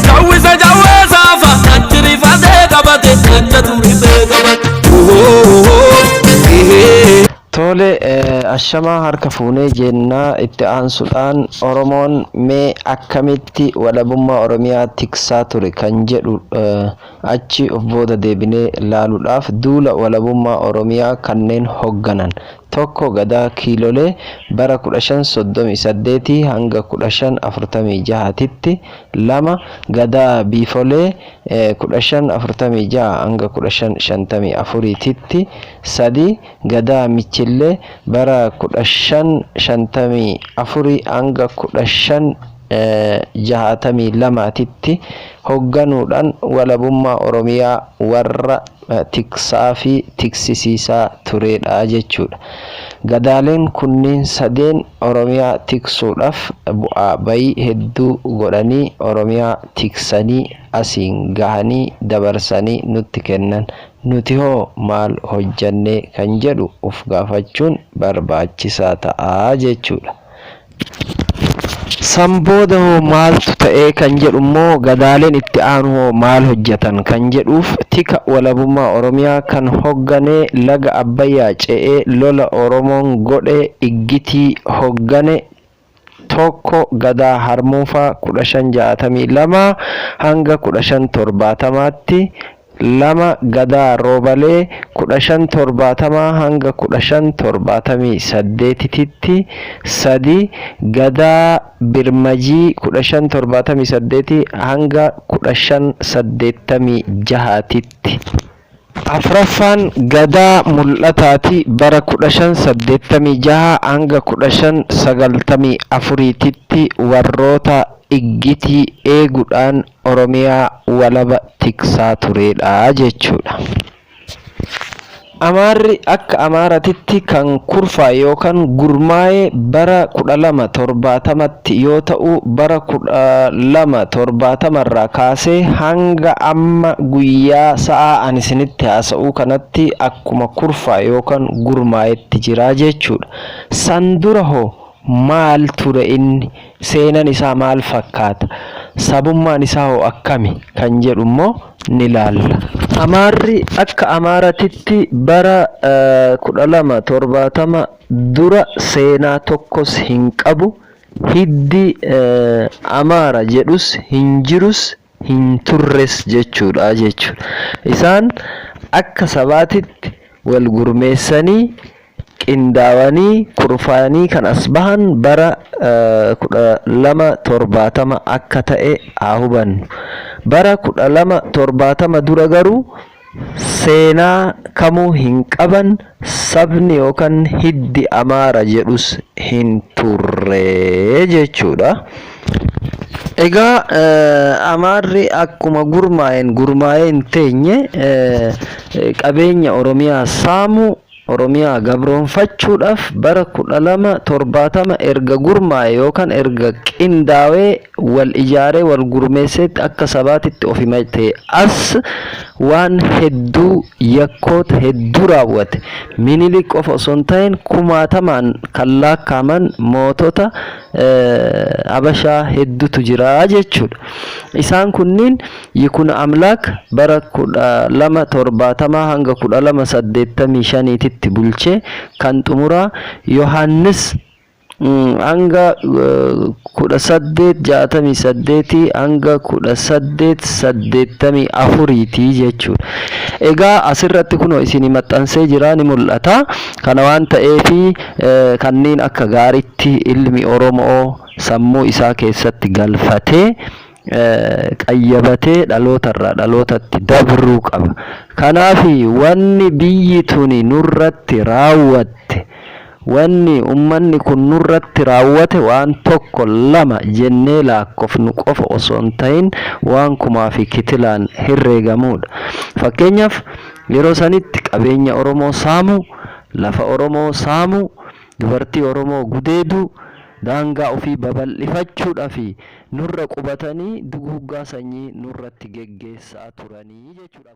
jawwisa jawweesaafa nanjiri faatee qabate nanja turimee qabate. Tole ashama harka fuunee jennaa itti aansuudhaan Oromoon mee akkamitti walabummaa Oromiyaa tiksaa ture kan jedhu achi of booda deebinee ilaaluudhaaf duula walabummaa Oromiyaa kanneen hoogganan tokko Gadaa Kiilolee bara 1538 hanga 1546 lama Gadaa Biifolee 1546 hanga 1554 sadi Gadaa Michillee bara 1554 hanga 1562 hoogganuudhaan walabummaa Oromiyaa warra tiksaa fi tiksisiisaa turedha jechuudha. Gadaaleen kunniin sadeen Oromiyaa tiksuudhaaf bu'aa bayii hedduu godhanii Oromiyaa tiksanii asiin gahanii dabarsanii nutti kennan. Nuti hoo maal hojjannee kan jedhu uf gaafachuun barbaachisaa ta'a jechuudha. Sambooda hoo maaltu ta'ee kan jedhu immoo gadaaleen itti aanu hoo maal hojjetan kan jedhuuf tika walabummaa Oromiyaa kan hoogganee laga Abbayyaa ce'ee lola Oromoon godhe iggitii hooggane tokko Gadaa Harmuufaa 1562 hanga 1570tti lama Gadaa Roobalee 1570 hanga 1578tti sadi Gadaa Birmajii 1578 hanga 1586tti afraffaan Gadaa Mul'ataati bara 1586 hanga 1594tti warroota iggitii eeguudhaan Oromiyaa walaba tiksaa turedha jechuudha. Amaarri akka Amaaratitti kan kurfaa yookaan gurmaa'ee bara 1270tti yoo ta'u bara 1270 irraa kaasee hanga amma guyyaa sa'a ani isinitti haasa'uu kanatti akkuma kurfaa yookaan gurmaa'etti jira jechuudha. San dura hoo maal ture inni? Seenan isaa maal fakkaata? Sabummaan isaa hoo akkami kan jedhu immoo ni ilaalla. Amaarri akka Amaaratitti bara 1270 dura seenaa tokkos hin qabu. Hiddi Amaara jedhus hin jirus hin turres jechuudha. Isaan akka sabaatitti wal gurmeessanii qindaawanii kurfaanii kan as bahan bara 1270 akka ta'e haa hubannu. Bara 1270 dura garuu seenaa kamuu hin qaban, sabni yookaan hiddi Amaara jedhus hin turre jechuudha. Egaa Amaarri akkuma gurmaa'ee hin teenye qabeenya Oromiyaa saamu Oromiyaa gabroonfachuudhaaf bara 1270 erga gurmaa'e yookaan erga qindaawee wal ijaaree wal gurmeesseetti akka sabaatitti of himate as waan hedduu yakkoota hedduu raawwate. Minilik qofa osoo hin ta'in kumaatamaan kan lakkaa'aman mootota Habashaa hedduutu jira jechuudha. Isaan kunniin Yikuna Amlaak bara 1270 hanga 1285tti bulchee kan xumuraa Yohaannis hanga 1868 hanga 1884tti jechuudha. Egaa asirratti kunoo isinii maxxansee jira ni mul'ata. Kana waan ta'eefi kanneen akka gaariitti ilmi Oromoo sammuu isaa keessatti galfatee qayyabatee dhalootarraa dhalootatti dabruu qaba. Kanaafi wanni biyyi tuni nurratti raawwatte, wanni ummanni kun nurratti raawwate waan tokko lama jennee lakkoofnu qofa osoo hin ta'in waan kumaa fi kitilaan herreegamudha. Fakkeenyaaf yeroo sanitti qabeenya Oromoo saamu, lafa Oromoo saamu, dubartii Oromoo gudeedu, daangaa ofii babal'ifachuudhaa fi nurra qubatanii duguuggaa sanyii nurratti geggeessaa turanii jechuudha.